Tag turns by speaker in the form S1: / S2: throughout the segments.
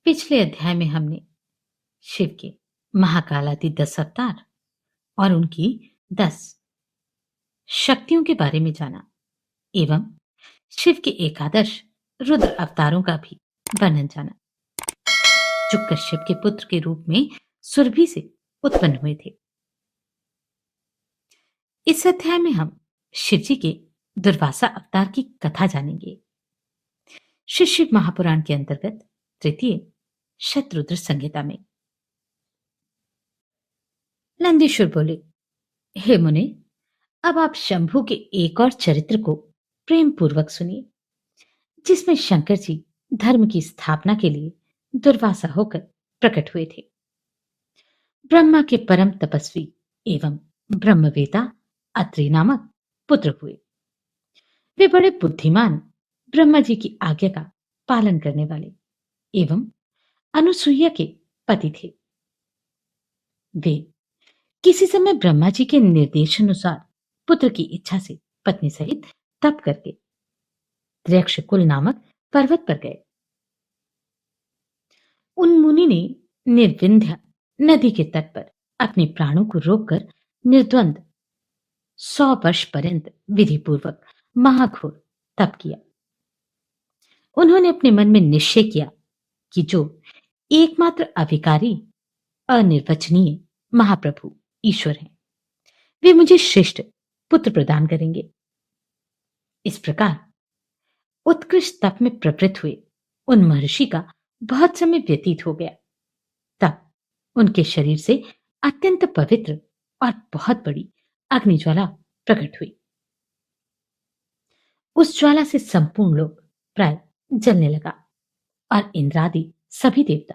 S1: पिछले अध्याय में हमने शिव के महाकालादि 10 अवतार और उनकी 10 शक्तियों के बारे में जाना एवं शिव के एकादश रुद्र अवतारों का भी वर्णन जाना, जो कश्यप के पुत्र के रूप में सुरभि से उत्पन्न हुए थे। इस अध्याय में हम शिव जी के दुर्वासा अवतार की कथा जानेंगे। श्री शिव महापुराण के अंतर्गत तृतीय शतरुद्र संहिता में नंदीश्वर बोले, हे मुने, अब आप शंभु के एक और चरित्र को प्रेम पूर्वक सुनिए, जिसमें शंकर जी धर्म की स्थापना के लिए दुर्वासा होकर प्रकट हुए थे। ब्रह्मा के परम तपस्वी एवं ब्रह्मवेता अत्रि नामक पुत्र हुए। वे बड़े बुद्धिमान, ब्रह्मा जी की आज्ञा का पालन करने वाले एवं अनुसुईया के पति थे। वे किसी समय ब्रह्मा जी के निर्देशानुसार पुत्र की इच्छा से पत्नी सहित तप करके त्र्यक्षकुल नामक पर्वत पर गए। उन मुनि ने निर्विंध्य नदी के तट पर अपने प्राणों को रोककर निर्द्वंद 100 वर्ष पर्यंत विधि पूर्वक महाघोर तप किया। उन्होंने अपने मन में निश्चय किया कि जो एकमात्र अविकारी, अनिर्वचनीय महाप्रभु ईश्वर हैं, वे मुझे श्रेष्ठ पुत्र प्रदान करेंगे। इस प्रकार उत्कृष्ट तप में प्रवृत्त हुए उन महर्षि का बहुत समय व्यतीत हो गया। तब उनके शरीर से अत्यंत पवित्र और बहुत बड़ी अग्निज्वाला प्रकट हुई। उस ज्वाला से संपूर्ण लोक प्राय जलने लगा और इंद्रादि सभी देवता,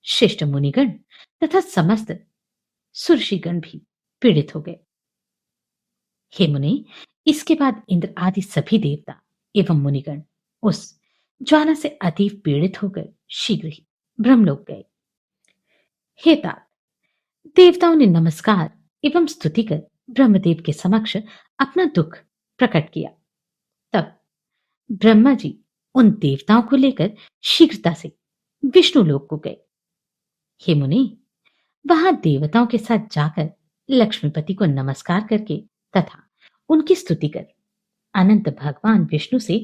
S1: श्रेष्ठ मुनिगण तथा समस्त सुरषिगण भी पीड़ित हो गए। हे मुनि, इसके बाद इंद्र आदि सभी देवता एवं मुनिगण उस ज्वाला से अतीव पीड़ित होकर शीघ्र ही ब्रह्मलोक गए। हे तात, देवताओं ने नमस्कार एवं स्तुति कर ब्रह्मदेव के समक्ष अपना दुख प्रकट किया। तब ब्रह्मा जी उन देवताओं को लेकर शीघ्रता से विष्णु लोक को गए। हे मुनि, वहां देवताओं के साथ जाकर लक्ष्मीपति को नमस्कार करके तथा उनकी स्तुति कर अनंत भगवान विष्णु से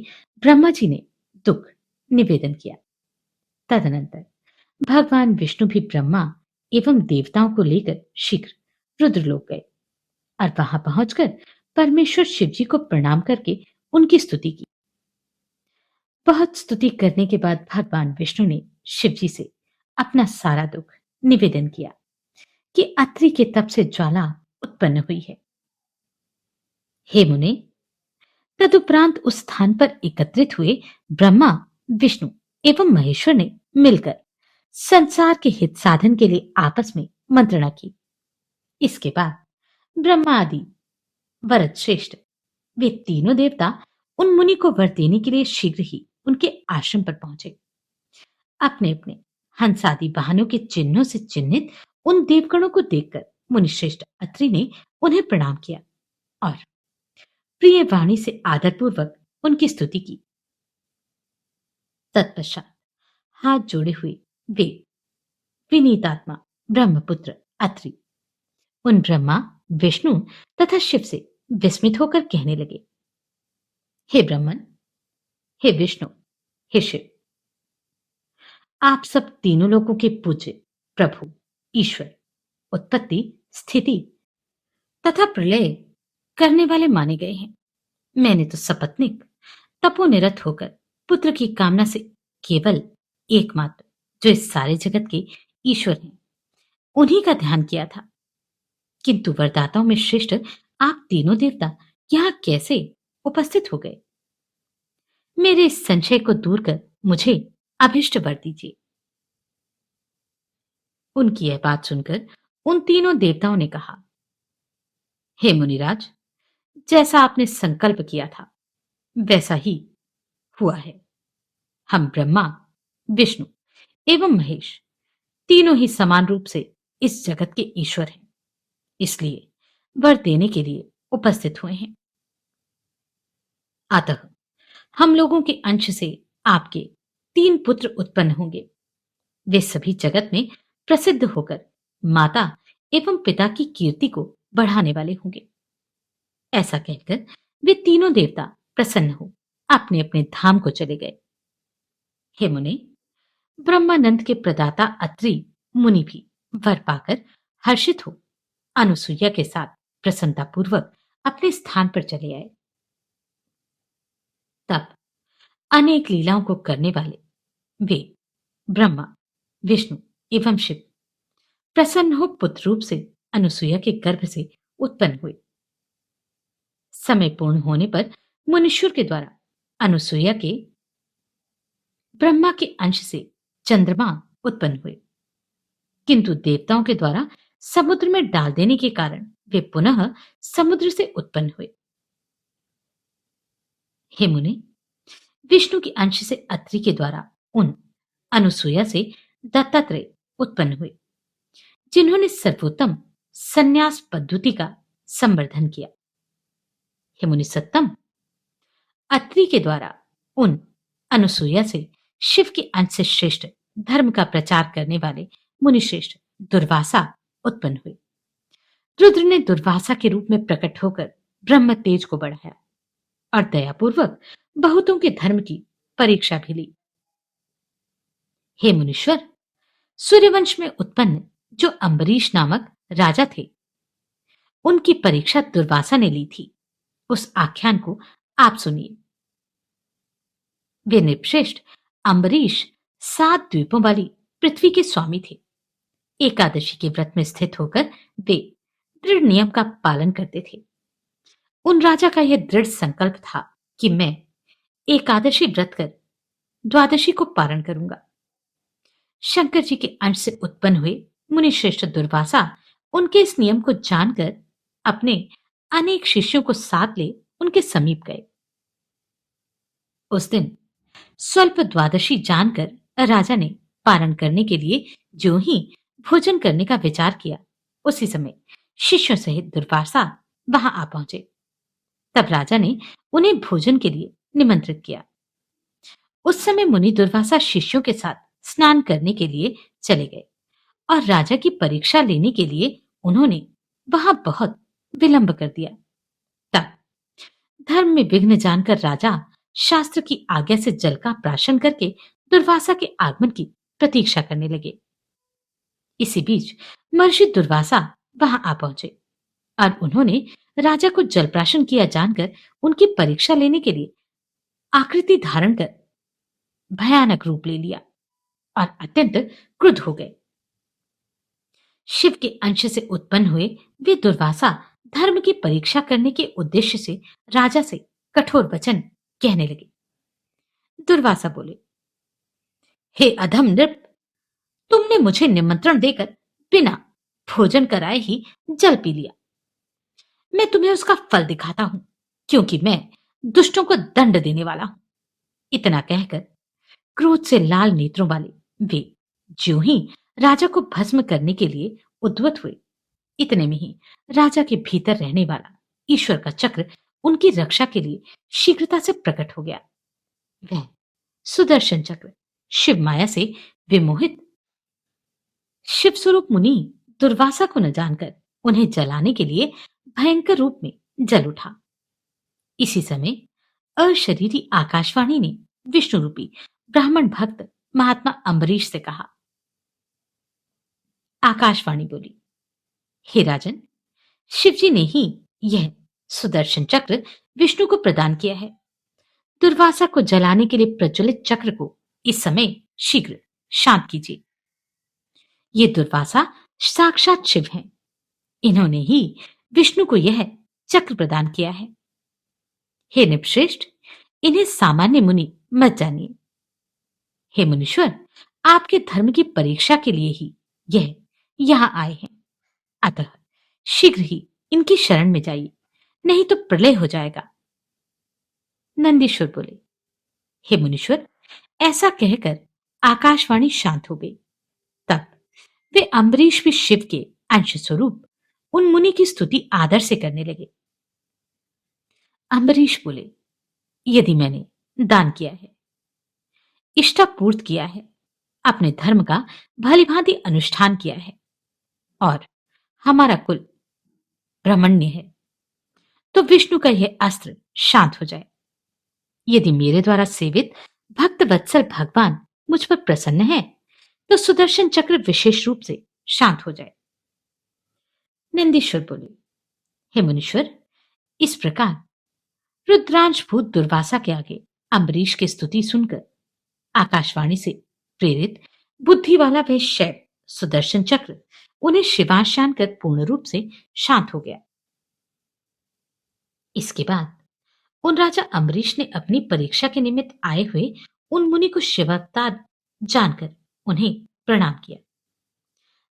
S1: ब्रह्मा जी ने दुख निवेदन किया। तदनंतर भगवान विष्णु भी ब्रह्मा एवं देवताओं को लेकर शीघ्र रुद्रलोक गए और वहां पहुंचकर परमेश्वर शिव जी को प्रणाम करके उनकी स्तुति की। बहुत स्तुति करने के बाद भगवान विष्णु ने शिव जी से अपना सारा दुख निवेदन किया कि अत्रि के तप से ज्वाला उत्पन्न हुई है। हे मुने, तदुपरांत उस स्थान पर एकत्रित हुए ब्रह्मा, विष्णु एवं महेश्वर ने मिलकर संसार के हित साधन के लिए आपस में मंत्रणा की। इसके बाद ब्रह्मा आदि वरद श्रेष्ठ वे तीनों देवता उन मुनि को वर देने के लिए शीघ्र ही उनके आश्रम पर पहुंचे। अपने अपने हंसादि वाहनों के चिन्हों से चिन्हित उन देवगणों को देखकर मुनिश्रेष्ठ अत्रि ने उन्हें प्रणाम किया और प्रिय वाणी से आदरपूर्वक उनकी स्तुति की। तत्पश्चात हाथ जोड़े हुए वे विनीतात्मा ब्रह्मपुत्र अत्रि उन ब्रह्मा, विष्णु तथा शिव से विस्मित होकर कहने लगे, हे ब्रह्मन, हे विष्णु, हे शिव, आप सब तीनों लोगों के पूज्य प्रभु, ईश्वर, उत्पत्ति, स्थिति तथा प्रलय करने वाले माने गए हैं। मैंने तो सपत्निक तपोनिरत होकर पुत्र की कामना से केवल एकमात्र जो इस सारे जगत के ईश्वर हैं, उन्हीं का ध्यान किया था। किंतु वरदाताओं में श्रेष्ठ आप तीनों देवता यहां कैसे उपस्थित हो गए? मेरे इस संशय को दूर कर मुझे अभिष्ट वर दीजिए। उनकी यह बात सुनकर उन तीनों देवताओं ने कहा, हे मुनिराज, जैसा आपने संकल्प किया था वैसा ही हुआ है। हम ब्रह्मा, विष्णु एवं महेश तीनों ही समान रूप से इस जगत के ईश्वर हैं, इसलिए वर देने के लिए उपस्थित हुए हैं। अतः हम लोगों के अंश से आपके 3 पुत्र उत्पन्न होंगे। वे सभी जगत में प्रसिद्ध होकर माता एवं पिता की कीर्ति को बढ़ाने वाले होंगे। ऐसा कहकर वे तीनों देवता प्रसन्न हो अपने अपने धाम को चले गए। हे मुने, ब्रह्मानंद के प्रदाता अत्रि मुनि भी वर पाकर हर्षित हो अनुसुईया के साथ प्रसन्नतापूर्वक अपने स्थान पर चले आए। तब अनेक लीलाओं को करने वाले वे ब्रह्मा, विष्णु एवं शिव प्रसन्न हो पुत्र रूप से अनुसुईया के गर्भ से उत्पन्न हुए। समय पूर्ण होने पर मुनीश्वर के द्वारा अनुसुईया के ब्रह्मा के अंश से चंद्रमा उत्पन्न हुए, किंतु देवताओं के द्वारा समुद्र में डाल देने के कारण वे पुनः समुद्र से उत्पन्न हुए। हे मुनि, विष्णु के अंश से अत्रि के द्वारा उन अनुसुईया से दत्तात्रेय उत्पन्न हुए, जिन्होंने सर्वोत्तम संन्यास पद्धति का संवर्धन किया। हे मुनि सत्तम, अत्रि के द्वारा उन अनुसुईया से शिव के अंश से श्रेष्ठ धर्म का प्रचार करने वाले मुनिश्रेष्ठ दुर्वासा उत्पन्न हुए। रुद्र ने दुर्वासा के रूप में प्रकट होकर ब्रह्म तेज को बढ़ाया और दयापूर्वक बहुतों के धर्म की परीक्षा भी ली। हे मुनीश्वर, सूर्यवंश में उत्पन्न जो अम्बरीश नामक राजा थे, उनकी परीक्षा दुर्वासा ने ली थी। उस आख्यान को आप सुनिए। वे नृपश्रेष्ठ अम्बरीश 7 द्वीपों वाली पृथ्वी के स्वामी थे। एकादशी के व्रत में स्थित होकर वे दृढ़ नियम का पालन करते थे। उन राजा का यह दृढ़ संकल्प था कि मैं एकादशी व्रत कर द्वादशी को पारण करूंगा। शंकर जी के अंश से उत्पन्न हुए मुनिश्रेष्ठ दुर्वासा उनके इस नियम को जानकर अपने अनेक शिष्यों को साथ ले उनके समीप गए। उस दिन स्वल्प द्वादशी जानकर राजा ने पारण करने के लिए जो ही भोजन करने का विचार किया, उसी समय शिष्यों सहित दुर्वासा वहां आ पहुंचे। तब राजा ने उन्हें भोजन के लिए निमंत्रित किया। उस समय मुनि दुर्वासा शिष्यों के साथ स्नान करने के लिए चले गए और राजा की परीक्षा लेने के लिए उन्होंने वहां बहुत विलंब कर दिया। तब धर्म में विघ्न जानकर राजा शास्त्र की आज्ञा से जल का प्राशन करके दुर्वासा के आगमन की प्रतीक्षा करने लगे। इसी बीच महर्षि दुर्वासा वहां आ पहुंचे और उन्होंने राजा को जल प्राशन किया जानकर उनकी परीक्षा लेने के लिए आकृति धारण कर भयानक रूप ले लिया और अत्यंत क्रुद्ध हो गए। शिव के अंश से उत्पन्न हुए वे दुर्वासा धर्म की परीक्षा करने के उद्देश्य से राजा से कठोर वचन कहने लगे। दुर्वासा बोले, हे अधम नृप, तुमने मुझे निमंत्रण देकर बिना भोजन कराए ही जल पी लिया। मैं तुम्हें उसका फल दिखाता हूं, क्योंकि मैं दुष्टों को दंड देने वाला हूं। इतना कहकर क्रोध से लाल नेत्रों वाले वे ज्यों ही राजा को भस्म करने के लिए उद्यत हुए, इतने में ही राजा के भीतर रहने वाला ईश्वर का चक्र उनकी रक्षा के लिए शीघ्रता से प्रकट हो गया। वह सुदर्शन चक्र शिव माया से विमोहित शिव स्वरूप मुनि दुर्वासा को न जानकर उन्हें जलाने के लिए भयंकर रूप में जल उठा। इसी समय अशरीरी आकाशवाणी ने विष्णु रूपी ब्राह्मण भक्त महात्मा अम्बरीश से कहा। आकाशवाणी बोली, हे राजन, शिवजी ने ही यह सुदर्शन चक्र विष्णु को प्रदान किया है। दुर्वासा को जलाने के लिए प्रज्वलित चक्र को इस समय शीघ्र शांत कीजिए। ये दुर्वासा साक्षात शिव हैं। इन्होंने ही विष्णु को यह चक्र प्रदान किया है। हे नृपश्रेष्ठ, इन्हें सामान्य मुनि मत जानिए। हे मुनीश्वर, आपके धर्म की परीक्षा के लिए ही यह यहां आए हैं, अतः शीघ्र ही इनकी शरण में जाइए, नहीं तो प्रलय हो जाएगा। नंदीश्वर बोले, हे मुनीश्वर, ऐसा कहकर आकाशवाणी शांत हो गई। तब वे अम्बरीश भी शिव के अंश स्वरूप उन मुनि की स्तुति आदर से करने लगे। अम्बरीश बोले, यदि मैंने दान किया है, इष्टापूर्त किया है, अपने धर्म का भलीभांति अनुष्ठान किया है और हमारा कुल ब्राह्मण्य है, तो विष्णु का यह अस्त्र शांत हो जाए। यदि मेरे द्वारा सेवित भक्त वत्सल भगवान मुझ पर प्रसन्न है, तो सुदर्शन चक्र विशेष रूप से शांत हो जाए। नंदीश्वर बोले, हे मुनीश्वर, इस प्रकार रुद्रांशभूत दुर्वासा के आगे अम्बरीश की स्तुति सुनकर आकाशवाणी से प्रेरित बुद्धि वाला वह शैव सुदर्शन चक्र उन्हें शिवाशान कर पूर्ण रूप से शांत हो गया। इसके बाद उन राजा अम्बरीश ने अपनी परीक्षा के निमित्त आए हुए उन मुनि को शिवावतार जानकर उन्हें प्रणाम किया।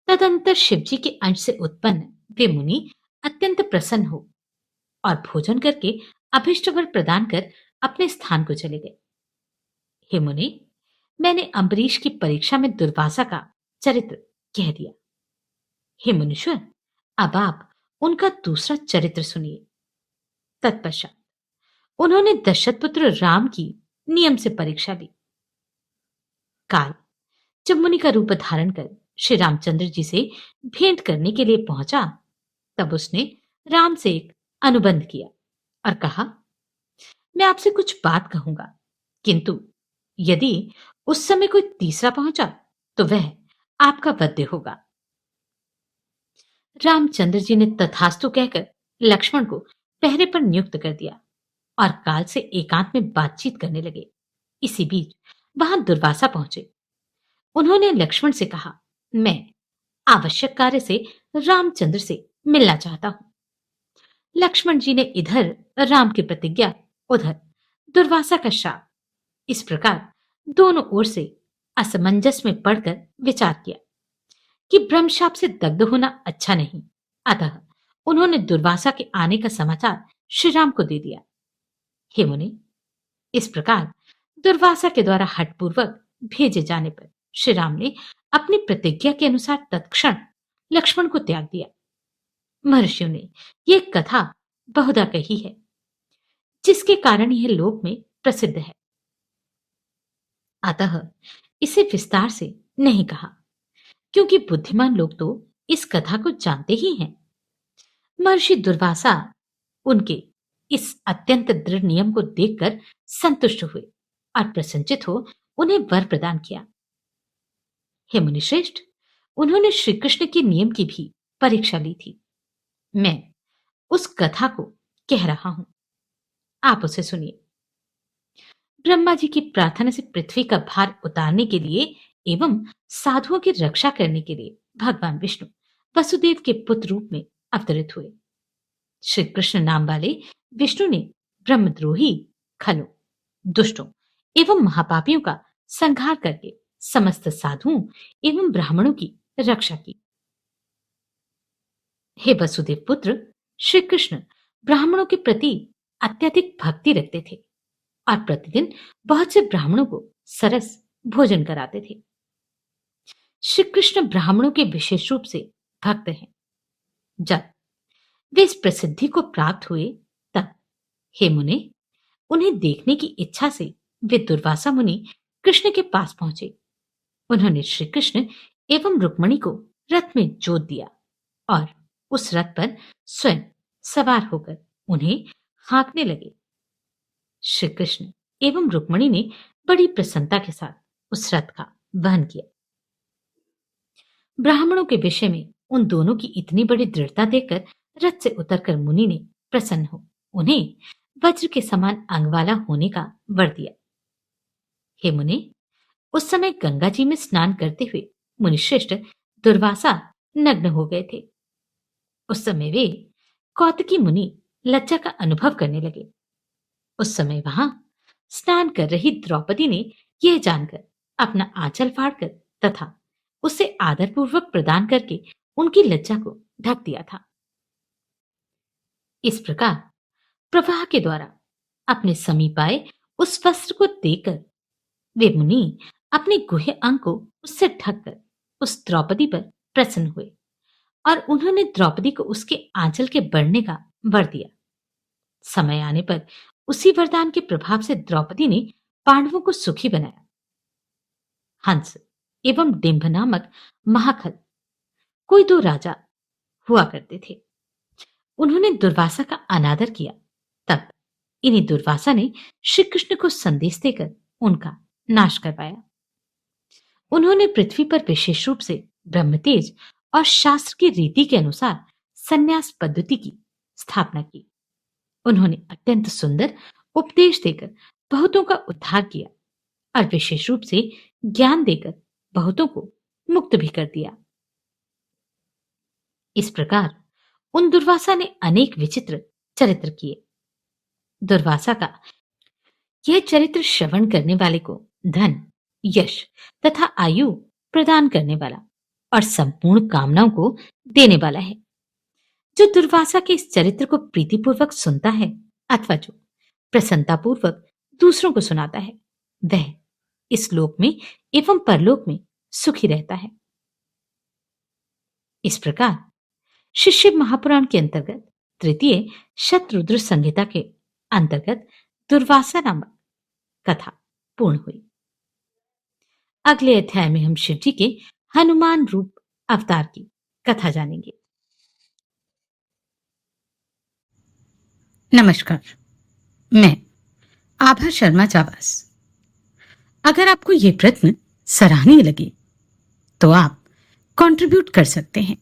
S1: तदंतर शिवजी के अंश से उत्पन्न वे मुनि अत्यंत प्रसन्न हो और भोजन करके अभिष्ट वर प्रदान कर अपने स्थान को चले गए। हे मुनि, मैंने अम्बरीश की परीक्षा में दुर्वासा का चरित्र कह दिया। हे मुनीश्वर, अब आप उनका दूसरा चरित्र सुनिए। तत्पश्चात उन्होंने दशरथ पुत्र राम की नियम से परीक्षा ली। काल जब मुनि का रूप धारण कर श्री रामचंद्र जी से भेंट करने के लिए पहुंचा, तब उसने राम से एक अनुबंध किया और कहा, मैं आपसे कुछ बात कहूंगा, किंतु यदि उस समय कोई तीसरा पहुंचा तो वह आपका वध्य होगा। रामचंद्र जी ने तथास्तु कहकर लक्ष्मण को पहरे पर नियुक्त कर दिया और काल से एकांत में बातचीत करने लगे। इसी बीच वहां दुर्वासा पहुंचे। उन्होंने लक्ष्मण से कहा, मैं आवश्यक कार्य से रामचंद्र से मिलना चाहता हूं। लक्ष्मण जी ने इधर राम की प्रतिज्ञा, उधर दुर्वासा का श्राप, इस प्रकार दोनों ओर से असमंजस में पड़कर विचार किया कि ब्रह्मशाप से दग्ध होना अच्छा नहीं। अतः उन्होंने दुर्वासा के आने का समाचार श्री राम को दे दिया। हे मुनि, इस प्रकार दुर्वासा के द्वारा हठपूर्वक भेजे जाने पर श्री राम ने अपनी प्रतिज्ञा के अनुसार तत्क्षण लक्ष्मण को त्याग दिया। महर्षियों ने यह कथा बहुधा कही है, जिसके कारण यह लोक में प्रसिद्ध है। अतः इसे विस्तार से नहीं कहा, क्योंकि बुद्धिमान लोग तो इस कथा को जानते ही हैं। महर्षि दुर्वासा उनके इस अत्यंत दृढ़ नियम को देखकर संतुष्ट हुए और प्रसन्नचित हो उन्हें वर प्रदान किया। हे मुनिश्रेष्ठ, उन्होंने श्री कृष्ण के नियम की भी परीक्षा ली थी। मैं उस कथा को कह रहा हूं, आप उसे सुनिए। ब्रह्मा जी की प्रार्थना से पृथ्वी का भार उतारने के लिए एवं साधुओं की रक्षा करने के लिए भगवान विष्णु वसुदेव के पुत्र रूप में अवतरित हुए। श्री कृष्ण नाम वाले विष्णु ने ब्रह्मद्रोही, खलों, दुष्टों एवं महापापियों का संहार करके समस्त साधुओं एवं ब्राह्मणों की रक्षा की। हे वसुदेव पुत्र, श्री कृष्ण ब्राह्मणों के प्रति अत्यधिक भक्ति रखते थे और प्रतिदिन बहुत से ब्राह्मणों को सरस भोजन कराते थे। श्री कृष्ण ब्राह्मणों के विशेष रूप से भक्त हैं। जब वे इस प्रसिद्धि को प्राप्त हुए, तब हे मुनि, उन्हें देखने की इच्छा से वे दुर्वासा मुनि कृष्ण के पास पहुंचे। उन्होंने श्री कृष्ण एवं रुक्मणी को रथ में जोत दिया और उस रथ पर स्वयं सवार होकर उन्हें हाँकने लगे। श्री कृष्ण एवं रुक्मणी ने बड़ी प्रसन्नता के साथ उस रथ का वहन किया। ब्राह्मणों के विषय में उन दोनों की इतनी बड़ी दृढ़ता देखकर रथ से उतरकर मुनि ने प्रसन्न हो उन्हें वज्र के समान अंग वाला होने का वर दिया। हे मुनि, उस समय गंगा जी में स्नान करते हुए मुनिश्रेष्ठ दुर्वासा नग्न हो गए थे। उस समय वे कौतकी मुनि लज्जा का अनुभव करने लगे। उस समय वहां स्नान कर रही द्रौपदी ने यह जानकर अपना आंचल फाड़कर तथा उसे आदरपूर्वक प्रदान करके उनकी लज्जा को ढक दिया था। इस प्रकार प्रवाह के द्वारा अपने समीप आए उस वस्त्र को देकर वे मुनि अपने गुह्य अंग को उससे ढककर उस द्रौपदी पर प्रसन्न हुए और उन्होंने द्रौपदी को उसके आंचल के बढ़ने का वर दिया। समय आने पर उसी वरदान के प्रभाव से द्रौपदी ने पांडवों को सुखी बनाया। हंस एवं डिंभ नामक महाखल, कोई दो राजा हुआ करते थे। उन्होंने दुर्वासा का अनादर किया। तब इन्हीं दुर्वासा ने श्री कृष्ण को संदेश देकर उनका नाश करवाया। उन्होंने पृथ्वी पर विशेष रूप से ब्रह्मतेज और शास्त्र की रीति के अनुसार संन्यास पद्धति की स्थापना की। उन्होंने अत्यंत सुंदर उपदेश देकर बहुतों का उद्धार किया और विशेष रूप से ज्ञान देकर बहुतों को मुक्त भी कर दिया। इस प्रकार उन दुर्वासा ने अनेक विचित्र चरित्र किए। दुर्वासा का यह चरित्र श्रवण करने वाले को धन, यश तथा आयु प्रदान करने वाला और संपूर्ण कामनाओं को देने वाला है। जो दुर्वासा के इस चरित्र को प्रीतिपूर्वक सुनता है अथवा जो प्रसन्नतापूर्वक दूसरों को सुनाता है, वह इस लोक में एवं परलोक में सुखी रहता है। इस प्रकार श्री शिव महापुराण के अंतर्गत तृतीय शतरुद्र संहिता के अंतर्गत दुर्वासा नामक कथा पूर्ण हुई। अगले अध्याय में हम शिव जी के हनुमान रूप अवतार की कथा जानेंगे।
S2: नमस्कार, मैं आभा शर्मा जावास। अगर आपको ये प्रश्न सराहनीय लगे तो आप कंट्रीब्यूट कर सकते हैं।